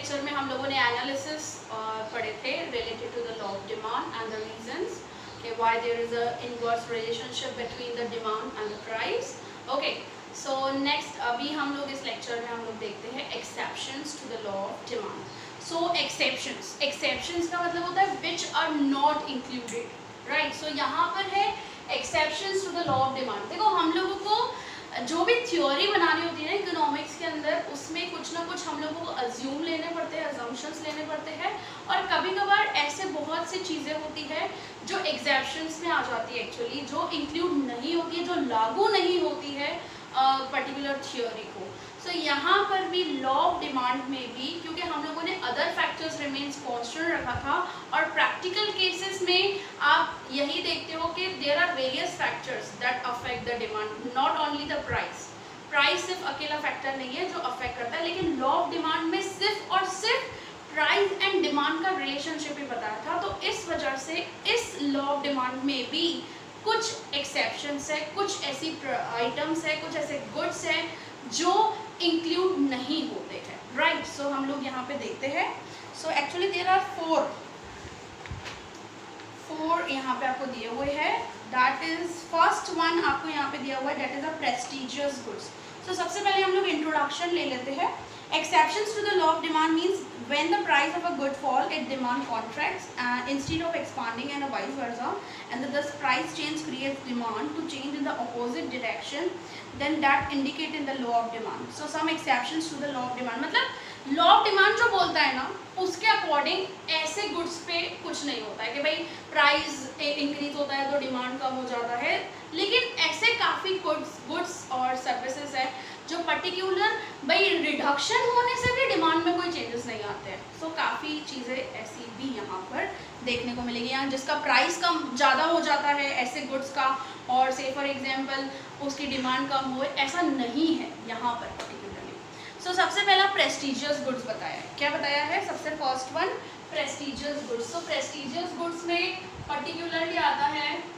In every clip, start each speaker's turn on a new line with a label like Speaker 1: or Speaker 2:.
Speaker 1: Lecture में हम लोगों ने एनालिसिस पढ़े थे related to the law of demand and the reasons कि why there is a inverse relationship between the demand and the price. Okay, so next अभी हम लोग इस लेक्चर में हम लोग देखते हैं exceptions to the law of demand. So exceptions का मतलब होता है which are not included, right. So यहाँ पर है exceptions to the law of demand. देखो हम लोगों को जो भी थ्योरी बनानी होती है ना इकोनॉमिक्स के अंदर, उसमें कुछ ना कुछ हम लोगों को अज्यूम लेने पड़ते हैं, अजम्पशंस लेने पड़ते हैं, और कभी कभार ऐसे बहुत सी चीज़ें होती है जो एक्सेप्शंस में आ जाती है एक्चुअली, जो इंक्लूड नहीं होती है, जो लागू नहीं होती है पर्टिकुलर थ्योरी को. सो यहाँ पर भी लॉ ऑफ डिमांड में भी, क्योंकि हम लोगों ने अदर फैक्टर्स रिमेन्स कॉन्स्टेंट रखा था, और प्रैक्टिकल केसेस में आप यही देखते हो कि there are various factors that affect the demand, not only the price. Price सिर्फ अकेला फैक्टर नहीं है जो अफेक्ट करता है, लेकिन लॉ ऑफ डिमांड में सिर्फ और सिर्फ प्राइस एंड डिमांड का रिलेशनशिप ही बताया था. तो इस वजह से इस लॉ ऑफ डिमांड में भी कुछ एक्सेप्शंस है, कुछ ऐसी आइटम्स है, कुछ ऐसे गुड्स हैं जो इंक्लूड नहीं होते हैं, राइट. सो हम लोग यहाँ पे देखते हैं. So actually there are four यहाँ पे आपको दिए हुए हैं. दैट इज फर्स्ट वन आपको यहाँ पे दिया हुआ है, that is a prestigious goods. So सबसे पहले हम लोग इंट्रोडक्शन ले लेते हैं. Exceptions to the law of demand means when the price of a good fall, its demand contracts instead of expanding, and vice versa, and thus price change creates demand to change in the opposite direction, then that indicate in the law of demand. So some exceptions to the law of demand, मतलब law of demand जो बोलता है ना, उसके according ऐसे goods पे कुछ नहीं होता है कि भाई प्राइस इंक्रीज होता है तो डिमांड कम हो जाता है, लेकिन ऐसे काफ़ी गुड्स और सर्विसेज है जो पर्टिकुलर भाई रिडक्शन होने से भी डिमांड में कोई चेंजेस नहीं आते हैं. सो काफ़ी चीज़ें ऐसी भी यहाँ पर देखने को मिलेगी, यहाँ जिसका प्राइस कम ज़्यादा हो जाता है ऐसे गुड्स का, और से फॉर एग्जांपल उसकी डिमांड कम हो, ऐसा नहीं है यहाँ पर पर्टिकुलरली. सो सबसे पहला प्रेस्टिजियस गुड्स बताया है. क्या बताया है? सबसे first one prestigious goods. So prestigious goods में पर्टिकुलरली आता है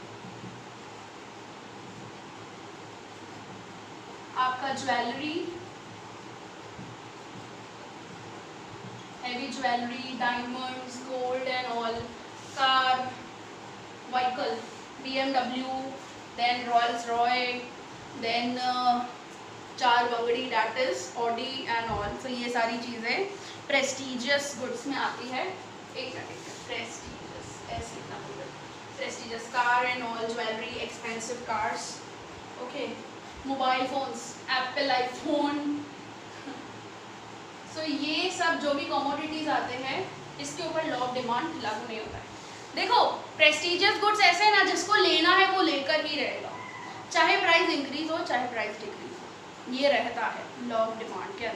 Speaker 1: आपका jewellery, heavy jewellery, diamonds, gold and all, car, vehicle, BMW, then Rolls Royce, then चार बंगड़ी, that is Audi and all. So ये सारी चीज़ें प्रेस्टिजियस गुड्स में आती है. एक सेकंड, प्रेस्टिजियस ऐसे लिखना पड़ेगा, prestigious car and all, jewellery, expensive cars, okay, mobile phones, Apple iPhone. So ये सब जो भी कमोडिटीज आते हैं इसके ऊपर लॉ ऑफ डिमांड लागू नहीं होता है. देखो प्रेस्टिजियस गुड्स ऐसे है ना, जिसको लेना है वो लेकर ही रहेगा, चाहे प्राइस इंक्रीज हो चाहे प्राइस डिक्रीज हो, ये रहता है लॉ ऑफ डिमांड के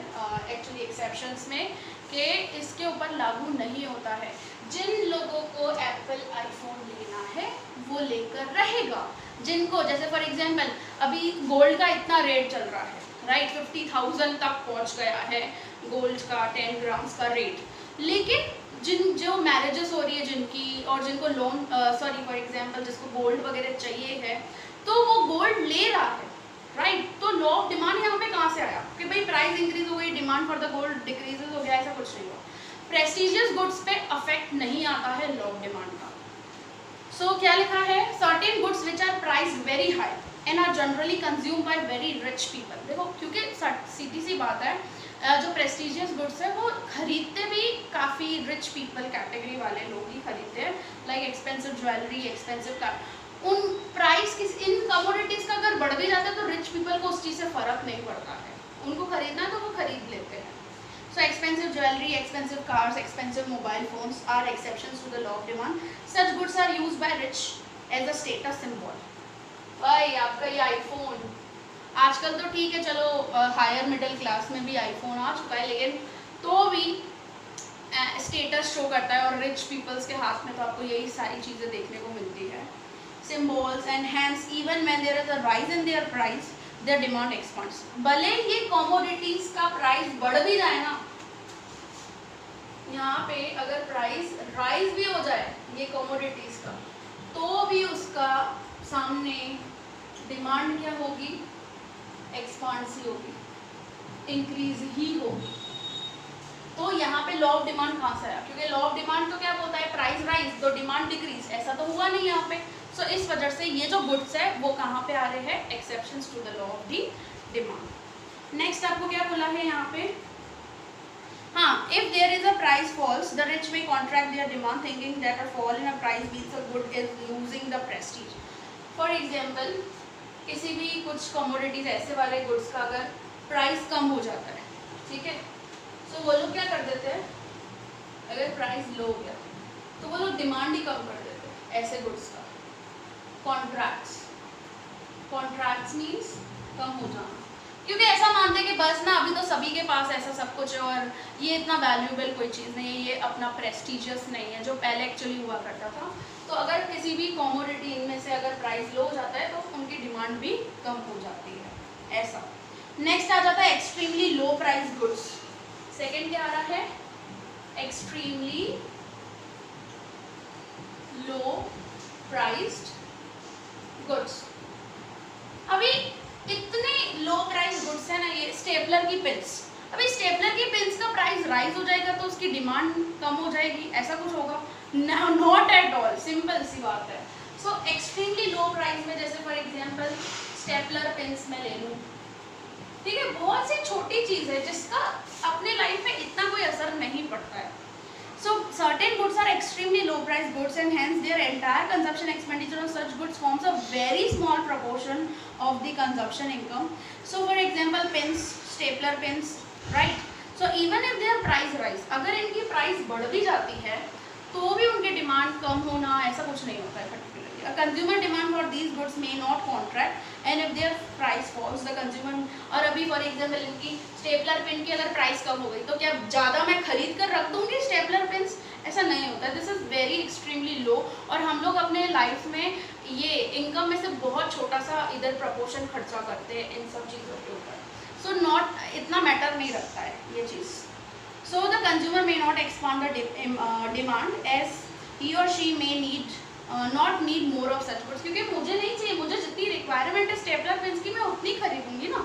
Speaker 1: एक्चुअली एक्सेप्शंस में, कि इसके ऊपर लागू नहीं होता है. जिन लोगों को एप्पल आईफोन लेना है वो लेकर रहेगा, जिनको जैसे फॉर एग्जांपल अभी गोल्ड का इतना रेट चल रहा है, राइट, 50,000 तक पहुंच गया है गोल्ड का 10 ग्राम्स का रेट, लेकिन जो मैरिजेस हो रही है जिनकी, और जिनको लोन फॉर एग्जांपल जिसको गोल्ड वगैरह चाहिए है, तो वो गोल्ड ले रहा है, राइट. तो लॉ ऑफ डिमांड यहाँ पे कहाँ से आया कि भाई प्राइस इंक्रीज हो गई, demand for the gold decreases हो गया, ऐसा कुछ नहीं हुआ. प्रेस्टिजियस गुड्स पे अफेक्ट नहीं आता है लॉ ऑफ डिमांड का. सो क्या लिखा है? Certain goods which are price very high and are generally consume by very rich people. देखो क्योंकि सीधी सी बात है, जो प्रेस्टिजियस गुड्स है वो खरीदते भी काफ़ी रिच पीपल कैटेगरी वाले लोग ही खरीदते हैं, like expensive jewellery, expensive car. उन प्राइस इन कमोडिटीज़ का अगर बढ़ भी जाता है तो रिच पीपल को उस चीज़ से फ़र्क नहीं पड़ता है, उनको खरीदना है तो वो खरीद लेते हैं. So expensive jewelry, expensive cars, expensive mobile phones are exceptions to the law of demand. Such goods are used by rich as a status symbol. भाई आपका ये आईफोन, आजकल तो ठीक है चलो हायर मिडिल क्लास में भी आईफोन आ चुका है, लेकिन तो भी स्टेटस शो करता है, और रिच पीपल्स के हाथ में तो आपको यही सारी चीज़ें देखने को मिलती है. Symbols and hence even when there is a rise in their price, their demand expands. भले ये कमोडिटीज का प्राइस बढ़ भी जाए ना, यहाँ पे अगर प्राइस राइज भी हो जाए ये कमोडिटीज का, तो भी उसका सामने डिमांड क्या होगी? एक्सपांड सी होगी, इंक्रीज ही होगी. तो यहाँ पे लॉ ऑफ डिमांड कहाँ से आया, क्योंकि लॉ ऑफ डिमांड तो क्या बोलता है, प्राइस राइज तो डिमांड डिक्रीज, ऐसा तो हुआ नहीं यहाँ पे। सो इस वजह से ये जो गुड्स है वो कहाँ पे आ रहे हैं, exceptions to the law of the demand. Next आपको क्या बोला है यहाँ पे, हाँ, if there is a price falls, the rich may contract their demand thinking that a fall in a price means a good is losing the prestige. For example, किसी भी कुछ commodities ऐसे वाले goods का अगर प्राइस कम हो जाता है, ठीक है, तो वो लोग क्या कर देते हैं, अगर प्राइस लो हो गया तो वो लोग डिमांड ही कम कर देते हैं ऐसे गुड्स का। कॉन्ट्रैक्ट्स मीन्स कम हो जाना, क्योंकि ऐसा मानते हैं कि बस ना अभी तो सभी के पास ऐसा सब कुछ है और ये इतना वैल्यूएबल कोई चीज़ नहीं है, ये अपना प्रेस्टिजियस नहीं है, जो पहले एक्चुअली हुआ करता था। तो अगर किसी भी कॉमोडिटी इनमें से अगर प्राइस लो हो जाता है तो उनकी डिमांड भी कम हो जाती है, ऐसा। नेक्स्ट आ जाता है extremely low price goods. Second क्या आ रहा है, एक्सट्रीमली लो प्राइस्ड गुड्स। अभी इतने लो प्राइस गुड्स है ना, ये स्टेपलर की पिन्स, अभी स्टेपलर की पिन्स का प्राइस राइज हो जाएगा तो उसकी डिमांड कम हो जाएगी, ऐसा कुछ होगा? नॉट एट ऑल, सिंपल सी बात है। सो एक्सट्रीमली लो प्राइस में जैसे फॉर एग्जांपल स्टेपलर पिन्स में ले लूँ, ठीक है, बहुत सी छोटी चीज़ है जिसका अपने लाइफ में इतना कोई असर नहीं पड़ता है। So certain goods are extremely low price goods and hence their entire consumption expenditure on such goods forms a very small proportion of the consumption income. So for example pens, stapler pens, right? So even if their price rise, अगर इनकी price बढ़ भी जाती है तो भी उनकी demand कम होना ऐसा कुछ नहीं होता है particularly. A consumer demand for these goods may not contract and if their price falls the consumer, और अभी फॉर एग्जांपल इनकी स्टेपलर पेन की अगर प्राइस कम हो गई तो क्या ज़्यादा मैं खरीद कर रख दूँगी स्टेपलर पेन्स? ऐसा नहीं होता, this is very extremely low. और हम लोग अपने लाइफ में ये इनकम में से बहुत छोटा सा इधर प्रपोर्शन खर्चा करते हैं इन सब चीज़ों के ऊपर। सो नॉट इतना मैटर नहीं रखता है ये चीज़। So the consumer may not expand the demand as he or she may need not need more of such goods, क्योंकि मुझे नहीं चाहिए, मुझे जितनी रिक्वायरमेंट है स्टेपलर पेन्स की मैं उतनी खरीदूंगी ना।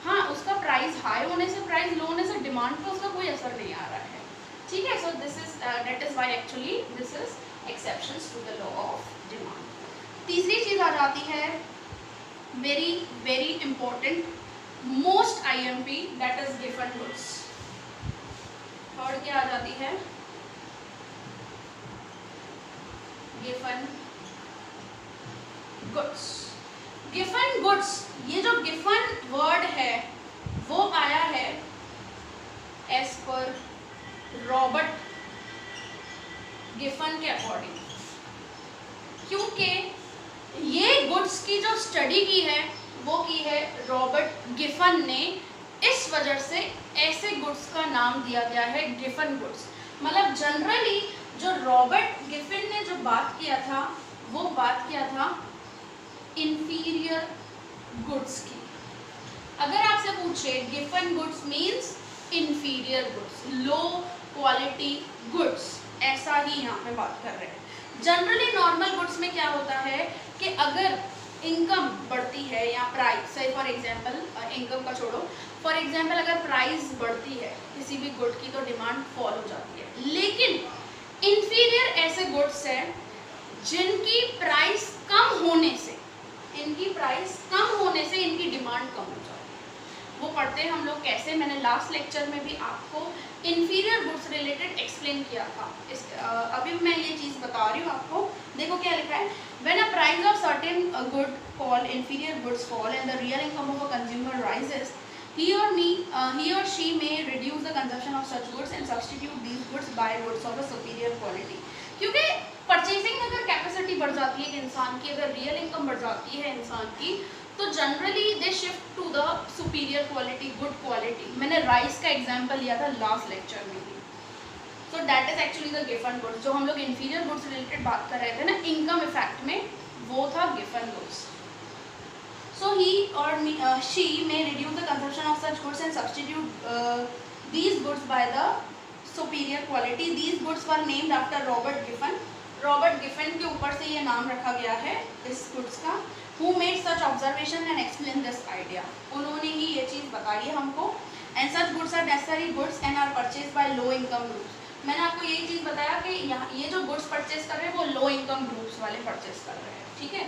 Speaker 1: हाँ, उसका प्राइस हाई होने से प्राइस लो होने से डिमांड पर उसका कोई असर नहीं आ रहा है, ठीक है। So this is that is why actually this is exceptions to the law of demand. तीसरी चीज़ आ जाती है very very important, most IMP, that is गिवन गुड्स। थर्ड क्या आ जाती है, गिवन गुड्स। गिवन गुड्स, ये जो गिवन वर्ड है वो आया है एज पर रॉबर्ट गिफन के अकॉर्डिंग, क्योंकि ये गुड्स की जो स्टडी की है वो की है रॉबर्ट गिफन ने, इस वजह से ऐसे गुड्स का नाम दिया गया है गिफन गुड्स। मतलब जनरली जो रॉबर्ट गिफन ने जो बात किया था वो बात किया था इंफीरियर गुड्स की। अगर आपसे पूछे Giffen goods means inferior goods, low quality goods, ऐसा ही यहाँ पे बात कर रहे हैं। जनरली नॉर्मल गुड्स में क्या होता है कि अगर इनकम बढ़ती है या प्राइस, से फॉर एग्जांपल इनकम का छोड़ो, फॉर एग्जांपल अगर प्राइस बढ़ती है किसी भी गुड की तो डिमांड फॉल हो जाती है। लेकिन इंफीरियर ऐसे गुड्स हैं जिनकी प्राइस कम होने से, इनकी प्राइस कम होने से इनकी डिमांड कम हो जाती है। वो पढ़ते हैं हम लोग कैसे, मैंने लास्ट लेक्चर में भी आपको इंफीरियर गुड्स रिलेटेड एक्सप्लेन किया था। अभी मैं ये चीज़ बता रही हूँ आपको। देखो क्या लिखा है, when a price of certain good called inferior goods fall and the real income of a consumer rises, he or she may reduce the consumption of such goods and substitute these goods by goods of a superior quality। क्योंकि purchasing में अगर capacity बढ़ जाती है कि इंसान की, अगर रियल इनकम बढ़ जाती है इंसान की, तो generally they shift to the superior quality, good quality. मैंने राइस का एग्जांपल लिया था लास्ट लेक्चर में भी। So that is actually the Giffen goods. जो हम लोग इंफीरियर गुड्स रिलेटेड बात कर रहे थे ना इनकम इफेक्ट में, वो था Giffen goods. So he or she may reduce the consumption of such goods and substitute these goods by the superior quality. These goods were named after Robert Giffen. Robert Giffen के ऊपर से ये नाम रखा गया है इस goods का। Who made such observation and explained this idea? उन्होंने ही ये चीज़ बताई है हमको। And such goods are necessary goods and are purchase by low income groups. मैंने आपको यही चीज़ बताया कि यहाँ ये जो गुड्स परचेज कर रहे हैं वो लो इनकम ग्रुप्स वाले परचेज कर रहे हैं, ठीक है।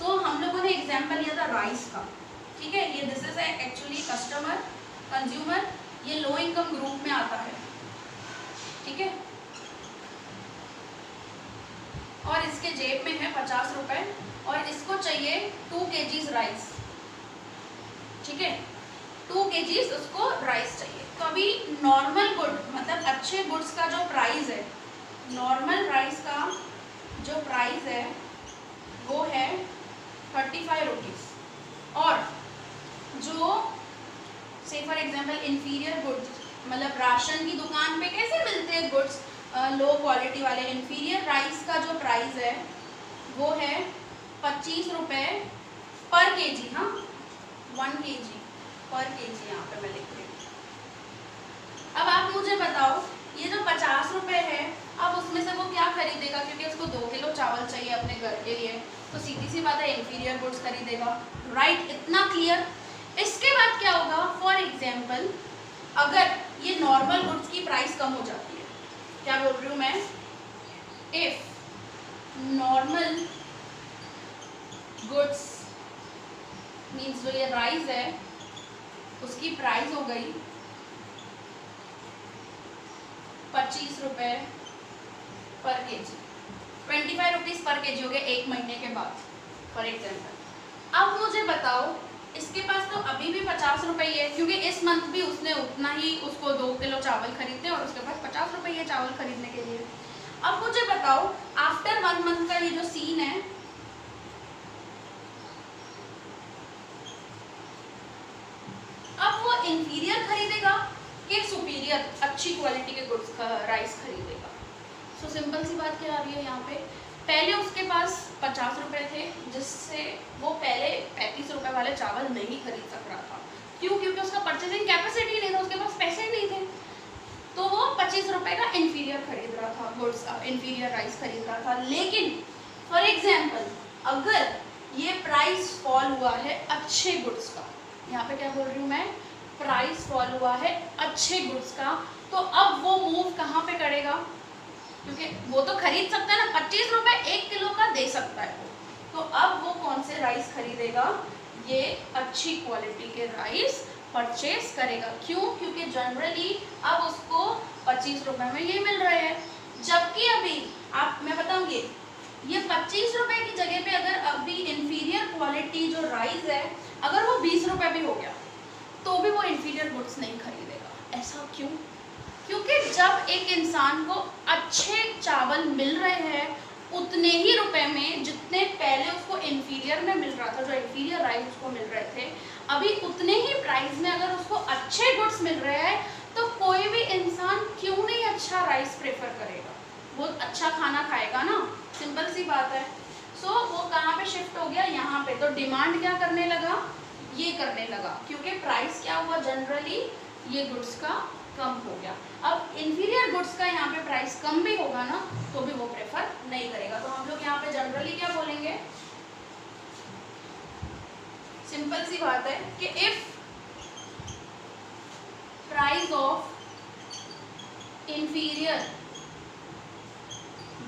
Speaker 1: सो हम लोगों ने एग्जाम्पल लिया था राइस का, ठीक है। ये this is actually customer consumer, ये लो इनकम ग्रुप में आता है, ठीक है। और इसके जेब में है 50 रुपए और इसको चाहिए 2 kg राइस, ठीक है। 2 kg उसको राइस चाहिए। तो अभी नॉर्मल गुड मतलब अच्छे गुड्स का जो प्राइस है, नॉर्मल राइस का जो प्राइस है वो है 35 रुपीज़। और जो से फॉर एग्जांपल इंफीरियर गुड्स मतलब राशन की दुकान पे कैसे मिलते हैं गुड्स लो क्वालिटी वाले, इंफीरियर राइस का जो प्राइस है वो है 25 रुपये पर केजी। हाँ 1 kg पर केजी यहाँ पे मैं लिख रही हूँ। अब आप मुझे बताओ ये जो 50 रुपये है, अब उसमें से वो क्या खरीदेगा, क्योंकि उसको 2 किलो चावल चाहिए अपने घर के लिए, तो सीधी सी बात है इंफीरियर गुड्स खरीदेगा, राइट। इतना क्लियर। इसके बाद क्या होगा, फॉर एग्जाम्पल अगर ये नॉर्मल गुड्स की प्राइस कम हो जाती है, क्या बोल रही हूँ मैं, इफ नॉर्मल गुड्स मीन्स जो ये राइस है उसकी प्राइस हो गई 25 रुपये पर केजी, 25 रुपीज़ पर केजी हो गया 1 महीने के बाद फॉर एग्जाम्पल। अब मुझे बताओ इसके पास तो अभी भी 50 रुपये है, क्योंकि इस मंथ भी उसने उतना ही उसको 2 किलो चावल खरीदते और उसके पास 50 रुपये है चावल खरीदने के लिए। अब मुझे बताओ आफ्टर 1 मंथ का ये जो सीन है, अब वो इंफीरियर खरीदेगा कि सुपीरियर अच्छी क्वालिटी के गुड्स का राइस खरीदेगा। सो सिंपल सी बात क्या आ रही है यहाँ पे, पहले उसके पास 50 रुपये थे जिससे वो पहले 35 रुपये वाले चावल नहीं खरीद सक रहा था। क्यों? क्योंकि उसका परचेजिंग कैपेसिटी नहीं था, उसके पास पैसे नहीं थे, तो वो 25 रुपये का इंफीरियर खरीद रहा था गुड्स, इंफीरियर राइस खरीद रहा था। लेकिन फॉर एग्जाम्पल अगर ये प्राइस फॉल हुआ है अच्छे गुड्स का, यहाँ पे क्या बोल रही हूँ मैं, प्राइस फॉल हुआ है अच्छे गुड्स का, तो अब वो मूव कहाँ पे करेगा, क्योंकि वो तो खरीद सकता है ना, 25 रुपये 1 किलो का दे सकता है वो, तो अब वो कौन से राइस खरीदेगा, ये अच्छी क्वालिटी के राइस परचेज करेगा। क्यों? क्योंकि जनरली अब उसको 25 रुपये में ये मिल रहे हैं, जबकि अभी आप मैं बताऊंगी ये 25 रुपये की जगह पे अगर अभी इंफीरियर क्वालिटी जो राइस है अगर वो 20 रुपये भी हो गया तो भी वो इंफीरियर गुड्स नहीं खरीदेगा। ऐसा क्यों? क्योंकि जब एक इंसान को अच्छे चावल मिल रहे हैं उतने ही रुपए में जितने पहले उसको इंफीरियर में मिल रहा था, जो इंफीरियर राइस उसको मिल रहे थे, अभी उतने ही प्राइस में अगर उसको अच्छे गुड्स मिल रहे हैं तो कोई भी इंसान क्यों नहीं अच्छा राइस प्रेफर करेगा, वो अच्छा खाना खाएगा ना, सिंपल सी बात है। सो वो कहाँ पे शिफ्ट हो गया, यहाँ पे। तो डिमांड क्या करने लगा, ये करने लगा, क्योंकि प्राइस क्या हुआ जनरली ये गुड्स का कम हो गया। अब इंफीरियर गुड्स का यहाँ पे प्राइस कम भी होगा ना तो भी वो प्रेफर नहीं करेगा। तो हम लोग यहाँ पे जनरली क्या बोलेंगे, सिंपल सी बात है कि if price of inferior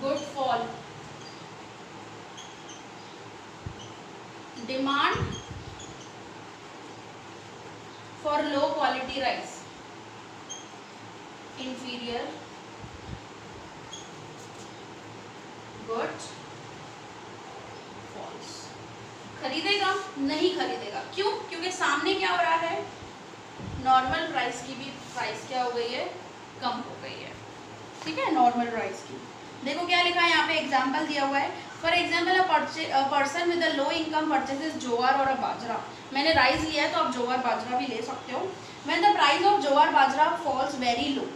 Speaker 1: good fall, demand for low quality rice, inferior good false, खरीदेगा नहीं खरीदेगा। क्यों? क्योंकि सामने क्या हो रहा है, नॉर्मल प्राइस की भी प्राइस क्या हो गई है, कम हो गई है, ठीक है। नॉर्मल राइस की देखो क्या लिखा है यहाँ पे, एग्जाम्पल दिया हुआ है। For example a person with a low income purchases jowar or bajra. मैंने राइस लिया है तो आप जोआर बाजरा भी ले सकते हो। When the price of jowar bajra falls very low,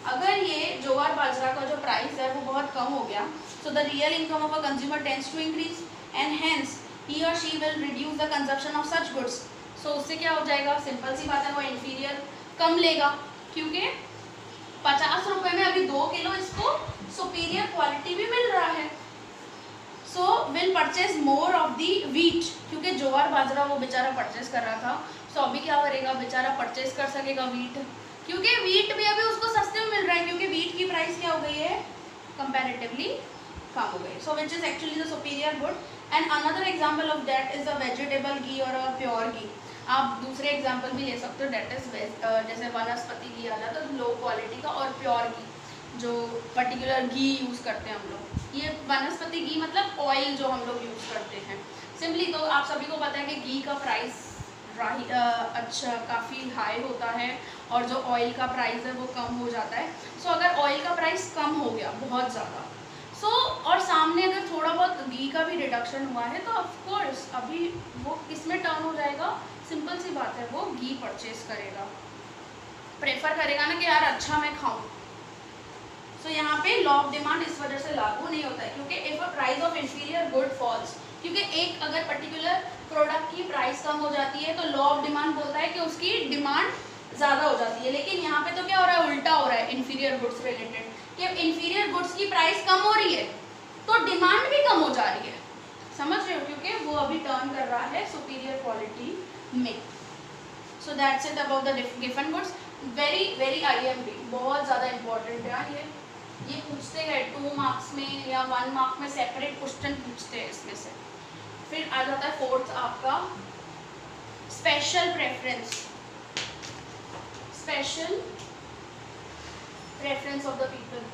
Speaker 1: अगर ये जोआर बाजरा का जो प्राइस है वो बहुत कम हो गया, so the real income of a consumer tends to increase and hence he or she will reduce the consumption of such goods. So उससे क्या हो जाएगा, सिंपल सी बात है, वो इंफीरियर कम लेगा, क्योंकि 50 रुपये में अभी 2 किलो इसको सुपीरियर क्वालिटी भी मिल रहा है। So will purchase more of the wheat, क्योंकि जोआर बाजरा वो बेचारा परचेज कर रहा था, सो अभी क्या करेगा बेचारा, परचेज कर सकेगा वीट, क्योंकि वीट भी अभी उसको सस्ते में मिल रहा है, क्योंकि वीट की प्राइस क्या हो गई है, कंपैरेटिवली कम हो गई. So which is actually the superior good. And another example of that is a vegetable ghee or a pure घी. आप दूसरे एग्जाम्पल भी ले सकते हो, डेट इज जैसे वनस्पति घी आला तो लो क्वालिटी का, और प्योर घी जो पर्टिकुलर घी यूज़ करते हैं हम लोग. ये वनस्पति घी मतलब ऑयल जो हम लोग यूज़ करते हैं सिंपली. तो आप सभी को पता है कि घी का प्राइस अच्छा काफ़ी हाई होता है और जो ऑयल का प्राइस है वो कम हो जाता है. सो अगर ऑयल का प्राइस कम हो गया बहुत ज़्यादा, और सामने अगर थोड़ा बहुत घी का भी रिडक्शन हुआ है तो ऑफकोर्स अभी वो किस में टर्न हो जाएगा, सिंपल सी बात है, वो घी परचेज करेगा, प्रेफर करेगा ना कि यार अच्छा मैं खाऊं. सो यहाँ पे लॉ ऑफ डिमांड इस वजह से लागू नहीं होता है, क्योंकि if a price of inferior good falls, क्योंकि एक अगर पर्टिकुलर प्रोडक्ट की प्राइस कम हो जाती है तो लॉ ऑफ डिमांड बोलता है कि उसकी डिमांड ज़्यादा हो जाती है. लेकिन यहाँ पे तो क्या हो रहा है, उल्टा हो रहा है इंफीरियर गुड्स रिलेटेड, कि इंफीरियर गुड्स की प्राइस कम हो रही है तो डिमांड भी कम हो जा रही है. समझ रहे हो, क्योंकि वो अभी टर्न कर रहा है सुपीरियर क्वालिटी में. So that's it about the given goods. Very very IMP बहुत ज़्यादा इंपॉर्टेंट है. ये पूछते हैं 2 मार्क्स में या 1 मार्क में सेपरेट क्वेश्चन पूछते हैं इसमें से. फिर आ जाता है फोर्थ आपका special preference. Special preference of the people.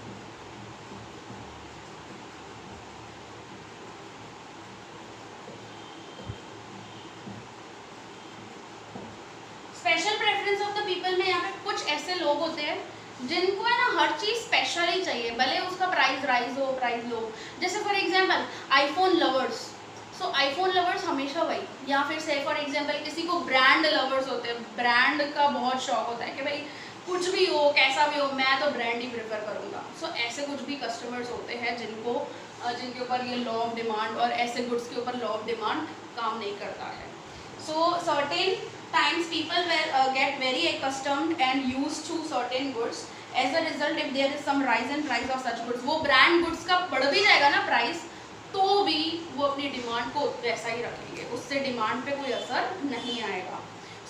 Speaker 1: Special preference of the people में यहाँ पे कुछ ऐसे लोग होते हैं जिनको है ना हर चीज़ स्पेशल ही चाहिए, भले उसका प्राइस राइज हो प्राइस लो. जैसे for example iPhone lovers. So iPhone lovers हमेशा वही, या फिर से फॉर एग्जांपल किसी को ब्रांड लवर्स होते हैं, ब्रांड का बहुत शौक होता है कि भाई कुछ भी हो कैसा भी हो मैं तो ब्रांड ही प्रेफर करूँगा. सो ऐसे कुछ भी कस्टमर्स होते हैं जिनके ऊपर ये लॉ ऑफ डिमांड और ऐसे गुड्स के ऊपर लॉ ऑफ डिमांड काम नहीं करता है. सो certain times people get very accustomed and used to certain goods. As a result, if there is some rise in price of such goods, वो brand goods का बढ़ भी जाएगा ना प्राइस, तो भी वो अपनी डिमांड को वैसा ही रखेंगे, उससे डिमांड पे कोई असर नहीं आएगा.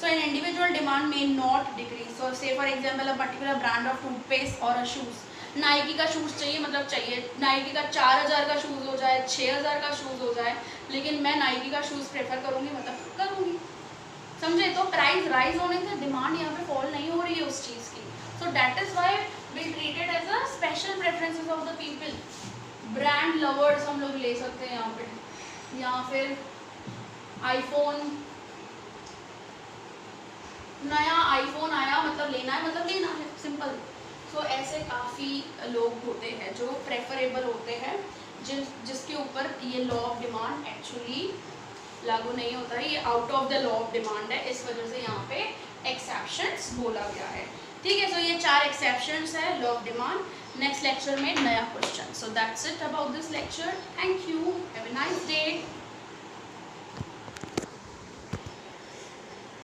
Speaker 1: So an individual demand may not decrease. So say for example a particular brand of toothpaste or a shoes. Nike का शूज़ चाहिए मतलब चाहिए, नाइकी का 4000 का शूज़ हो जाए 6000 का शूज़ हो जाए, लेकिन मैं नाइकी का शूज़ प्रेफर करूँगी मतलब करूँगी. समझे, तो प्राइस राइज होने से डिमांड यहाँ पे फॉल नहीं हो रही है उस चीज़ की. So that is why we treated as a special preferences of the people. Brand lovers हम लोग ले सकते हैं यहाँ पे, या फिर आईफोन, नया आईफोन आया मतलब लेना है सिंपल. सो ऐसे काफ़ी लोग होते हैं जो प्रेफरेबल होते हैं, जिसके ऊपर ये लॉ ऑफ डिमांड एक्चुअली लागू नहीं होता है, ये out of the law of demand है, इस वजह से यहाँ पे एक्सेप्शंस बोला गया है. ठीक है, सो ये 4 एक्सेप्शंस है law of demand. Next lecture में नया question. So that's it about this lecture. Thank you, have a nice day.